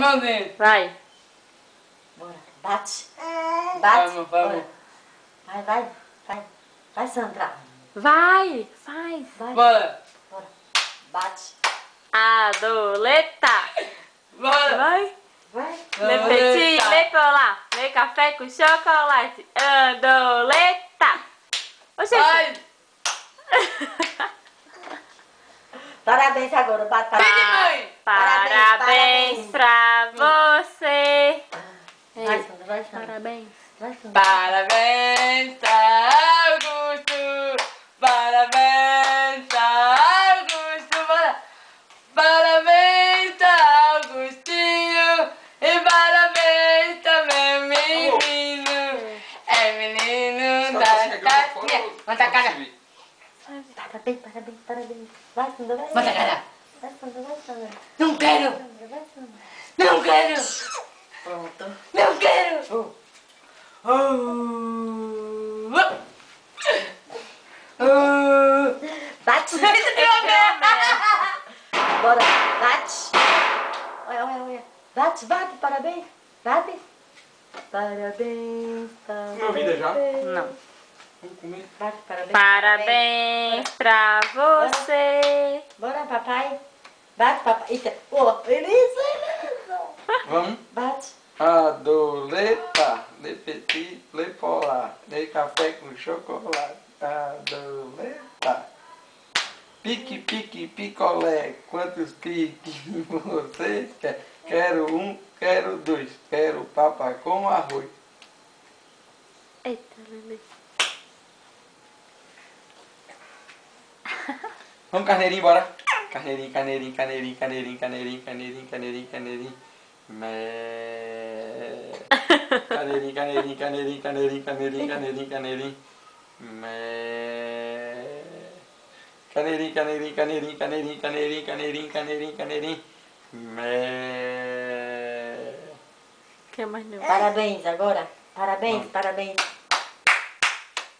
mãozinha. Vai. Bora. Bate. Bate. Vamos. Bora. Vai. Vai, Sandra. Vai. Faz. Vai. Bora. Bora. Bate. Adoleta. Bora. Vai. Vai. Le petit, Adoleta. le cola, le café com chocolate. Adoleta. Oxê. Vai. Parabéns agora. Bate. Mãe. Parabéns pra você. Vai, Sandra. Vai, Sandra. Parabéns. Vai, Sandra. Parabéns pra Augusto. Parabéns pra Augusto. Parabéns pra Augustinho. E parabéns também, menino. É menino da casinha. Manda cara. Parabéns. Vai, Sandra. Vai, Manda Sandra. cara. Vai, Sandra. Não quero. Vai, Sandra. Não quero. Pronto. Não quero. Bate. Bora. Bate. Olha. Bate. Parabéns. Bate. Parabéns. Uma vida já? Não. Vamos comer. Bate. Parabéns. Parabéns pra você. Bora, papai. Bate, papai. Eita. Ó, Elisa. Vamos. Bate. Adoleta, le petit, le polar, le café com chocolate. Adoleta. Pique, picolé, quantos piques você quer? Quero um, quero dois, quero papa com arroz. Eita, Lili. Vamos, carneirinho, bora. Carneirinho. Mé. Carneirinho. Mé. Caneirinho. Mé. Quer mais não? Parabéns agora. Parabéns.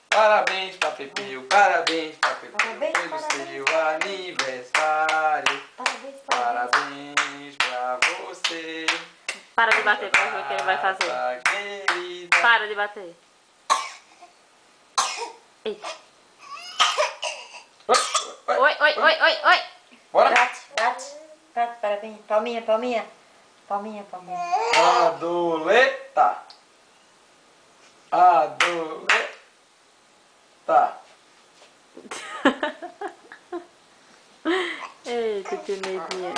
Parabéns pra Pepeu, Parabéns, pelo seu aniversário. Parabéns pra você. Para de bater pra ver o que ele vai fazer. Nossa querida. Para de bater. Eita. Oi. Bora. Bate. Parabéns. Palminha. Adoleta. Eita, que medinha.